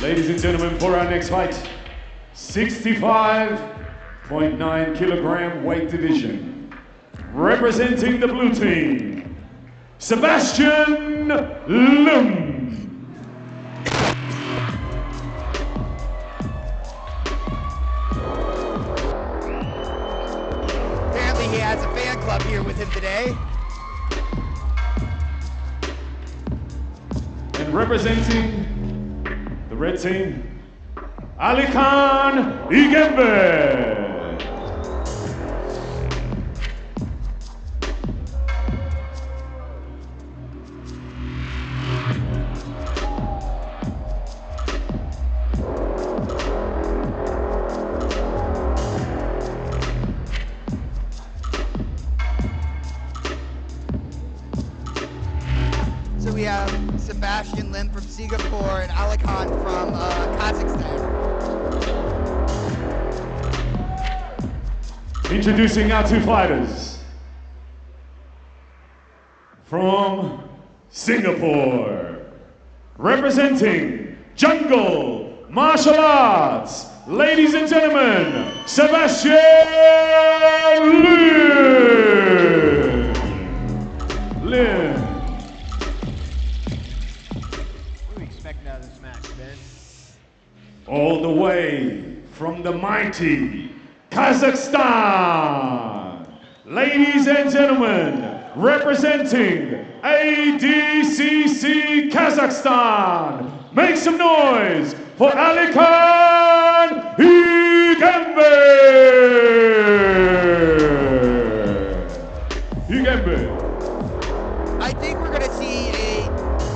Ladies and gentlemen, for our next fight, 65.9 kilogram weight division. Representing the blue team, Sebastian Lim. Apparently he has a fan club here with him today. And representing the red team, Alikhan Igembek. So we have Sebastian Lim from Singapore and Alikhan from Kazakhstan. Introducing our two fighters. From Singapore, representing Jungle Martial Arts, ladies and gentlemen, Sebastian Lim. What do we expect out of this match, Ben? All the way from the mighty Kazakhstan, ladies and gentlemen, representing ADCC Kazakhstan, make some noise for Alikhan Igembek. I think we're gonna see a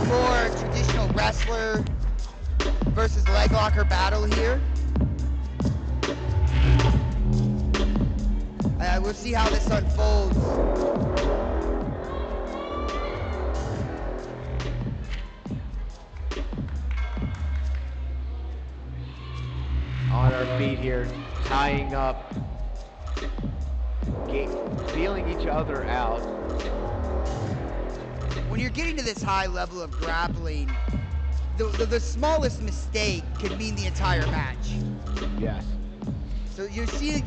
more traditional wrestler versus leg locker battle here. We'll see how this unfolds. On our feet here, tying up, feeling each other out. When you're getting to this high level of grappling, the smallest mistake could mean the entire match. Yes. So you see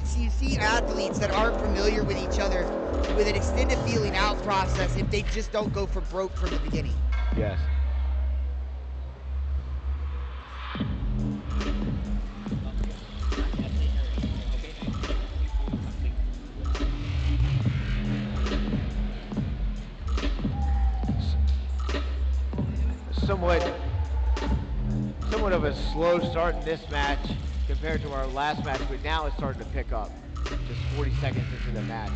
athletes that aren't familiar with each other with an extended feeling out process if they just don't go for broke from the beginning. Yes. Somewhat of a slow start in this match compared to our last match, but now it's starting to pick up just 40 seconds into the match.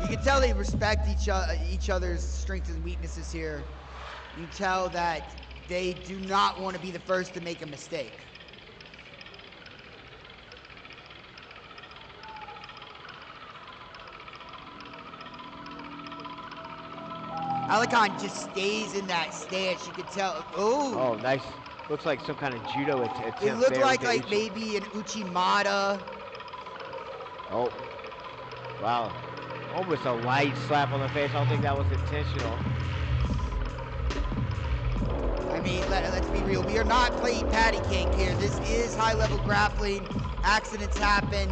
You can tell they respect each other's strengths and weaknesses here. You can tell that they do not want to be the first to make a mistake. Alikhan just stays in that stance. You can tell. Oh, nice. Looks like some kind of judo attempt. It looked there like with the maybe an Uchimata. Oh, wow. Almost a light slap on the face. I don't think that was intentional. I mean, let's be real. We are not playing patty cake here. This is high-level grappling. Accidents happen,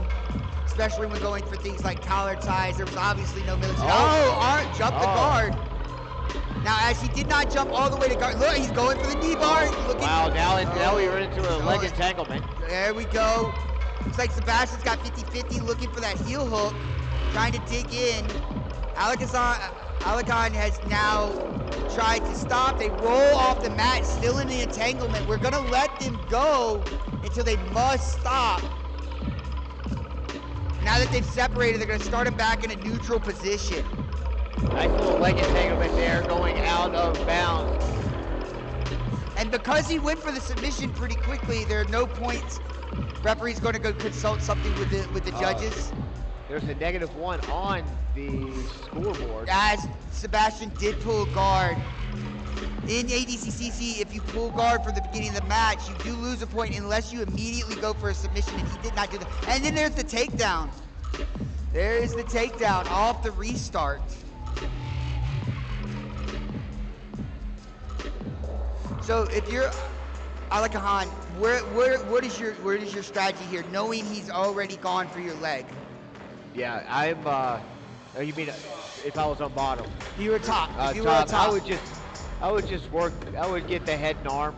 especially when going for things like collar ties. There was obviously no military. Oh, jumped the guard. Now, as he did not jump all the way to guard, look, he's going for the knee bar. Wow, now we run into a leg entanglement. There we go. Looks like Sebastian's got 50-50, looking for that heel hook, trying to dig in. Alikhan has now tried to stop. They roll off the mat, still in the entanglement. We're gonna let them go until they must stop. Now that they've separated, they're gonna start him back in a neutral position. Nice little leg entanglement there, going out of bounds. And because he went for the submission pretty quickly, there are no points. Referee's going to go consult something with the judges. There's a -1 on the scoreboard. As Sebastian did pull guard. In ADCC, if you pull guard for the beginning of the match, you do lose a point unless you immediately go for a submission, and he did not do that. And then there's the takedown. There is the takedown off the restart. So if you're Alikhan, what is your strategy here, knowing he's already gone for your leg? Yeah, I'm. You mean if I was on bottom? You were top. If you were on top, I would just work. I would get the head and arm,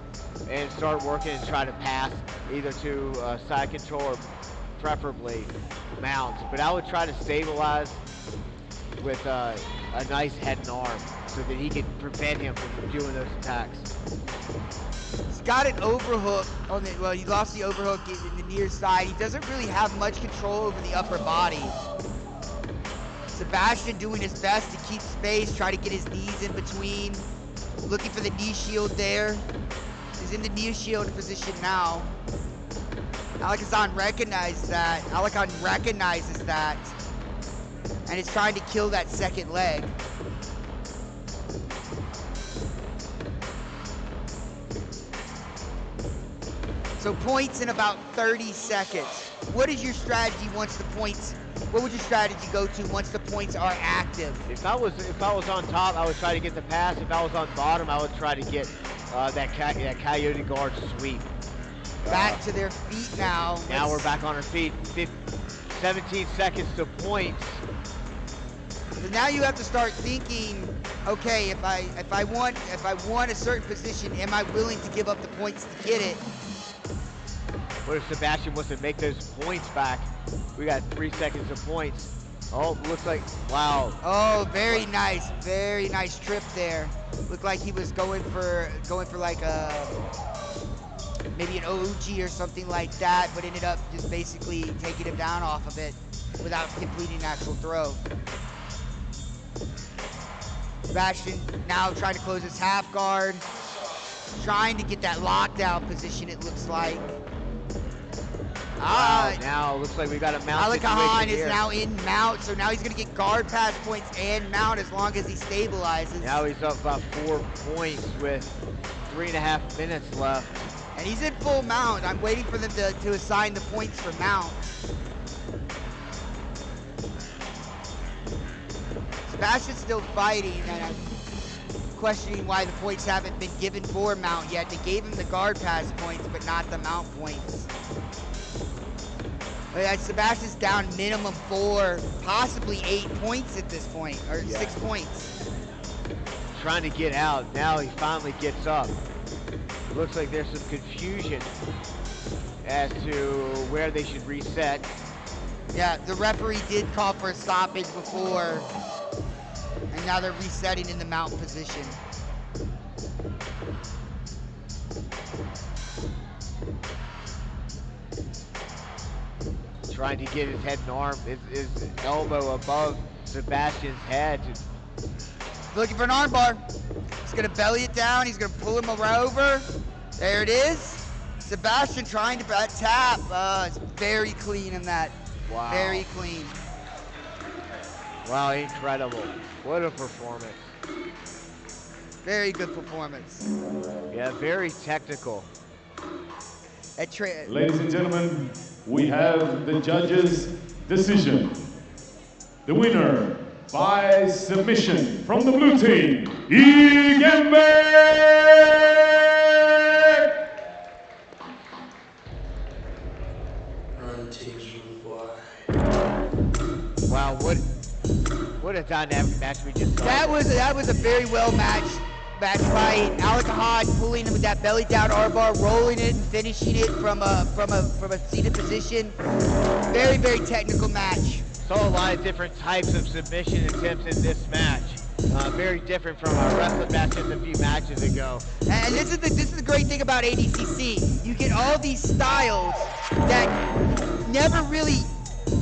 and start working and try to pass either to side control or preferably mount. But I would try to stabilize with a nice head and arm so that he could prevent him from doing those attacks. He's got an overhook on the, well, he lost the overhook in the near side. He doesn't really have much control over the upper body. Sebastian doing his best to keep space, try to get his knees in between. Looking for the knee shield there. He's in the knee shield position now. Alikhan recognizes that. Alikhan recognizes that. And is trying to kill that second leg. So points in about 30 seconds. What is your strategy once the points, what would your strategy go to once the points are active? If I was on top, I would try to get the pass. If I was on bottom, I would try to get that coyote guard sweep. Back to their feet now. Now we're back on our feet. 17 seconds to points. So now you have to start thinking, okay, if I want a certain position, am I willing to give up the points to get it? What if Sebastian wants to make those points back? We got 3 seconds of points. Oh, looks like, wow. Oh, very nice trip there. Looked like he was going for like maybe an OG or something like that, but ended up just basically taking him down off of it without completing an actual throw. Sebastian now trying to close his half guard, trying to get that lockdown position, it looks like. Wow, now it looks like we got a mount Alikhan is here. now in mount, so now he's going to get guard pass points and mount as long as he stabilizes. Now he's up about 4 points with 3.5 minutes left. And he's in full mount. I'm waiting for them to assign the points for mount. Sebastian's still fighting, and I'm questioning why the points haven't been given for mount yet. They gave him the guard pass points, but not the mount points. Sebastian's down minimum 4, possibly 8 points at this point, or 6 points. Trying to get out. Now he finally gets up. Looks like there's some confusion as to where they should reset. Yeah, the referee did call for a stoppage before, and now they're resetting in the mount position. Trying to get his head and arm, his elbow above Sebastian's head. Looking for an arm bar. He's gonna belly it down. He's gonna pull him over. There it is. Sebastian trying to tap. It's very clean in that. Wow. Very clean. Wow, incredible. What a performance. Very good performance. Yeah, very technical. Ladies and gentlemen, we have the judges' decision. The winner by submission from the blue team, Igembek! Wow, what a dynamic match we just saw. That was a very well match fight. Alikhan pulling him with that belly down armbar, rolling it and finishing it from a seated position. Very, very technical match. Saw a lot of different types of submission attempts in this match. Very different from our wrestling matches a few matches ago. And this is the great thing about ADCC. You get all these styles that never really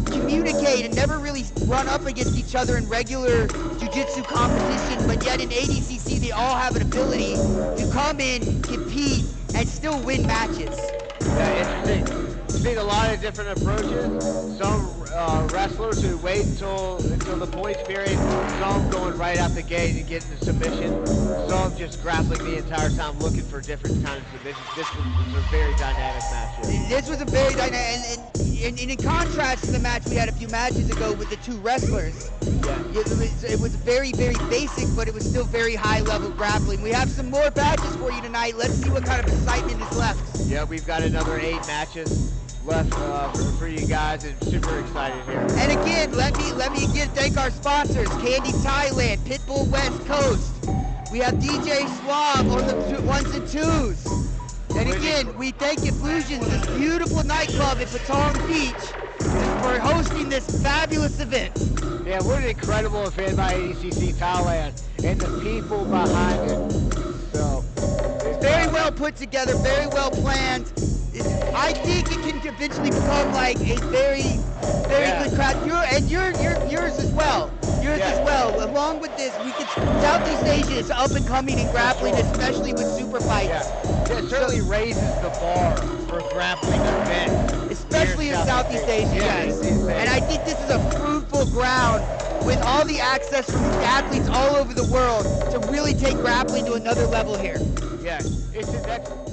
communicate and never really run up against each other in regular jiu-jitsu competition, but yet in ADCC they all have an ability to come in, compete, and still win matches. Yeah, interesting. seen a lot of different approaches. Some wrestlers who wait until the points period, some going right out the gate and getting the submission, some just grappling the entire time looking for different kind of submissions. This was a very dynamic match. This was a very dynamic, and in contrast to the match we had a few matches ago with the two wrestlers, it was very, very basic, but it was still very high-level grappling. We have some more matches for you tonight. Let's see what kind of excitement is left. Yeah, we've got another 8 matches left for you guys, and super excited here. And again, let me again thank our sponsors: Candy Thailand, Pitbull West Coast. We have DJ Swab on the 1s and 2s. And again, we thank Effusions, this beautiful nightclub in Patong Beach, for hosting this fabulous event. Yeah, what an incredible event by ADCC Thailand and the people behind it. So, very well put together, very well planned. I think it can eventually become like a very good crowd. Yours as well. Yours as well. Along with this, Southeast Asia is up and coming in grappling, especially with Superfights. Yeah, it certainly raises the bar for grappling events. Especially in Southeast Asia, yes. And I think this is a fruitful ground with all the access from athletes all over the world to really take grappling to another level here. Yeah, it's an excellent.